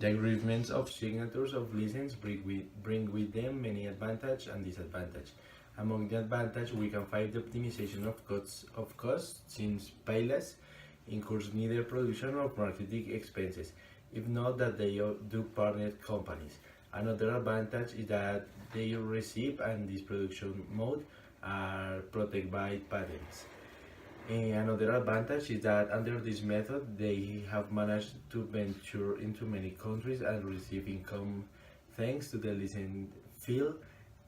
The agreements of signatures of license bring with them many advantages and disadvantages. Among the advantages, we can find the optimization of costs since Pallaisse incurs neither production or marketing expenses, if not that they do partner companies. Another advantage is that their recipe and this production mode are protected by patents. Another advantage is that under this method they have managed to venture into many countries and receive income thanks to the license fee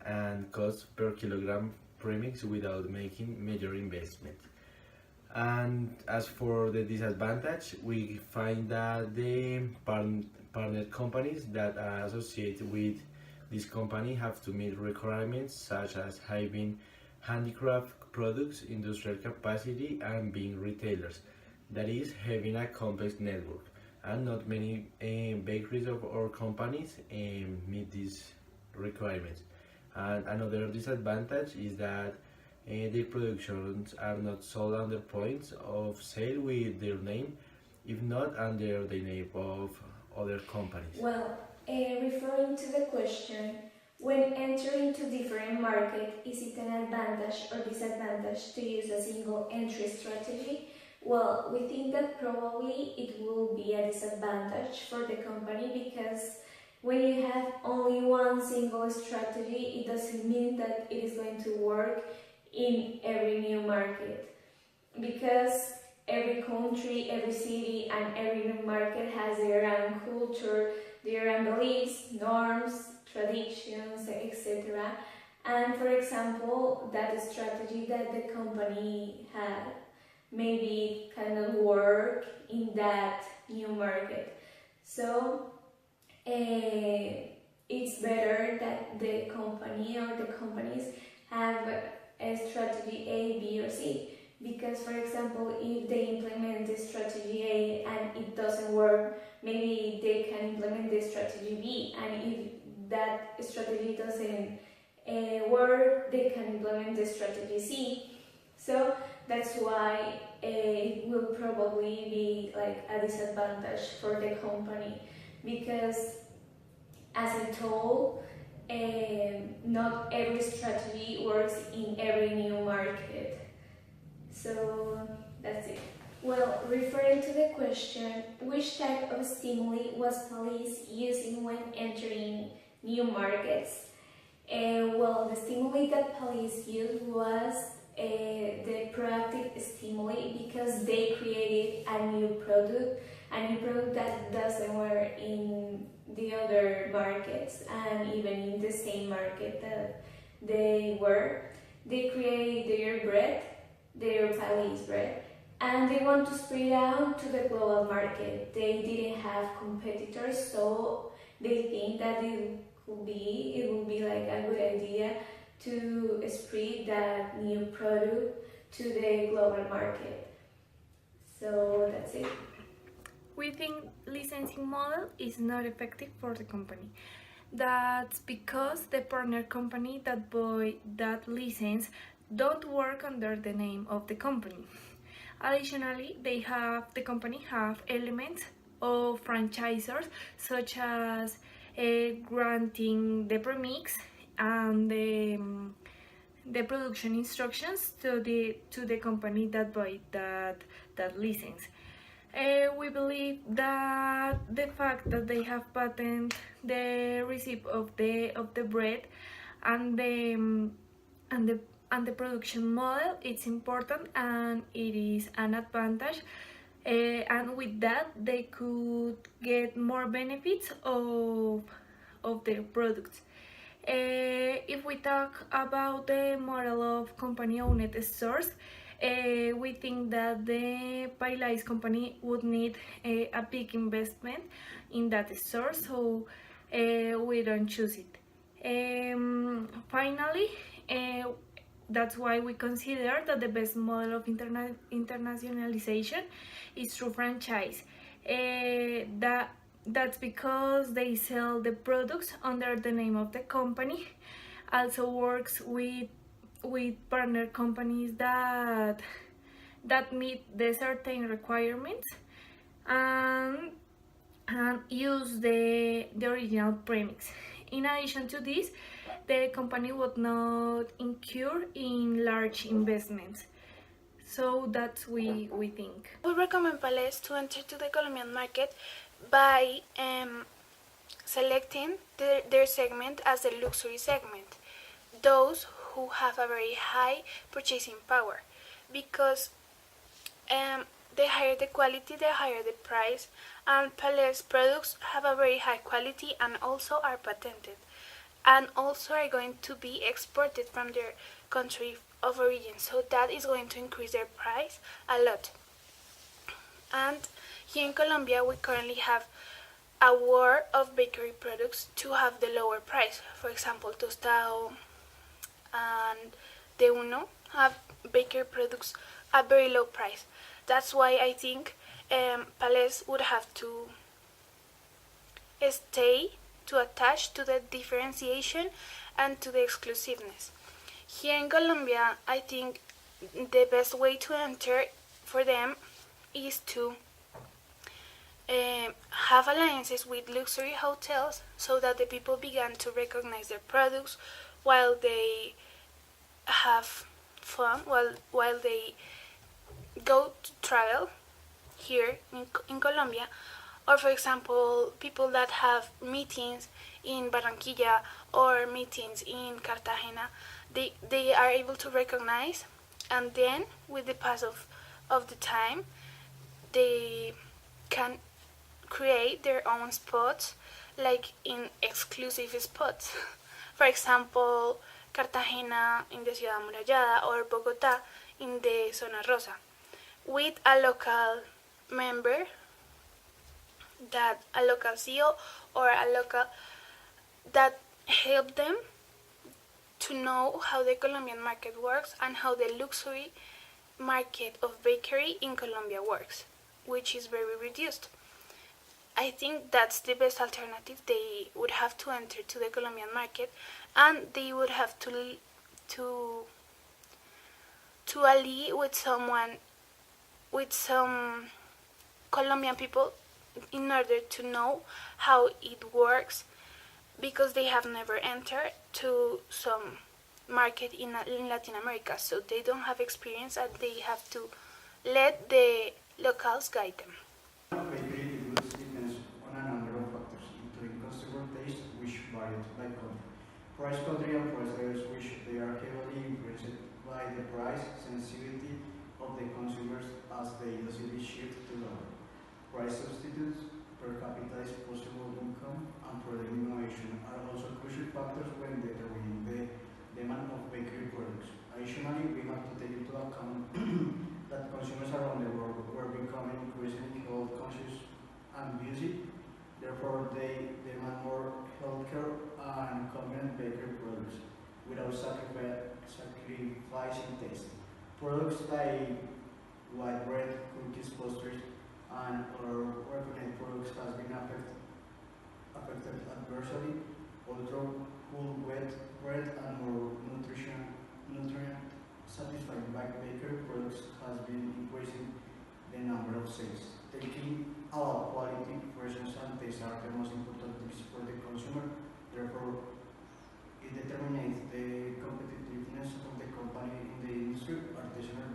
and cost per kilogram premix without making major investment. And as for the disadvantage, we find that the partner companies that are associated with this company have to meet requirements such as having handicraft products, industrial capacity, and being retailers. That is, having a complex network. And not many bakeries or companies meet these requirements. And another disadvantage is that their productions are not sold under points of sale with their name, if not under the name of other companies. Well, referring to the question, when entering to different market, is it an advantage or disadvantage to use a single entry strategy? Well, we think that probably it will be a disadvantage for the company because when you have only one single strategy, it doesn't mean that it is going to work in every new market because every country, every city, and every new market has their own culture, their own beliefs, norms, traditions, etc. And for example, that strategy that the company had maybe cannot work in that new market. So it's better that the company or the companies have a strategy A, B, or C. Because, for example, if they implement the strategy A and it doesn't work, maybe they can implement the strategy B, and if that strategy doesn't work, they can implement the strategy C. So that's why it will probably be like a disadvantage for the company because, as I told, not every strategy works in every new market. So that's it. Well, referring to the question, which type of stimuli was Pallaisse using when entering new markets? Well, the stimuli that Pallaisse used was the proactive stimuli because they created a new product that doesn't work in the other markets and even in the same market that they were. They created their bread, their Pallaisse bread, and they want to spread out to the global market. They didn't have competitors, so they think that it will be like a good idea to spread that new product to the global market. So that's it. We think licensing model is not effective for the company. That's because the partner company that buy that license don't work under the name of the company. Additionally, the company have elements of franchisors such as granting the premix and the production instructions to the company that buy that license. We believe that the fact that they have patent the recipe of the bread and the production model, it's important and it is an advantage. And with that, they could get more benefits of their products. If we talk about the model of company-owned stores, we think that the Pallaisse company would need a big investment in that store, so we don't choose it. Finally, that's why we consider that the best model of internationalization is through franchise. That's because they sell the products under the name of the company. Also works with partner companies that meet the certain requirements, and and use the original premix. In addition to this, the company would not incur in large investments. So that's we think. We recommend Pallaisse to enter to the Colombian market by selecting their segment as the luxury segment, those who have a very high purchasing power, because the higher the quality, the higher the price, and Pallaisse products have a very high quality and also are patented, and also are going to be exported from their country of origin, so that is going to increase their price a lot. And here in Colombia we currently have a war of bakery products to have the lower price. For example, Tostado and De Uno have bakery products at very low price. That's why I think Pallaisse would have to stay to attach to the differentiation and to the exclusiveness. Here in Colombia, I think the best way to enter for them is to have alliances with luxury hotels so that the people begin to recognize their products while they have fun, while they go to travel here in Colombia. Or for example, people that have meetings in Barranquilla or meetings in Cartagena, they are able to recognize, and then with the pass of the time, they can create their own spots, like in exclusive spots. For example, Cartagena in the Ciudad Amurallada or Bogota in the Zona Rosa, with a local member, that a local CEO or a local that help them to know how the Colombian market works and how the luxury market of bakery in Colombia works, which is very reduced. I think that's the best alternative. They would have to enter to the Colombian market, and they would have to ally with some Colombian people in order to know how it works, because they have never entered to some market in Latin America, so they don't have experience and they have to let the locals guide them. Bakery goods depends on a number of factors, including consumer taste, which vary by country, price country and price levels, which they are heavily influenced by the price sensitivity of the consumers as they easily shift to lower price substitutes, per capita disposable income, and product innovation are also crucial factors when determining the demand of bakery products. Additionally, we have to take into account that consumers around the world were becoming increasingly health conscious and busy. Therefore, they demand more healthcare and convenient bakery products without sacrificing taste. Products like white bread, cookies, pastries, and other refined products has been affected adversely, although whole wheat bread and more nutrient satisfying bakery products has been increasing the number of sales. Taking about quality, freshness, and taste are the most important tips for the consumer. Therefore, it determines the competitiveness of the company in the industry. Artisanal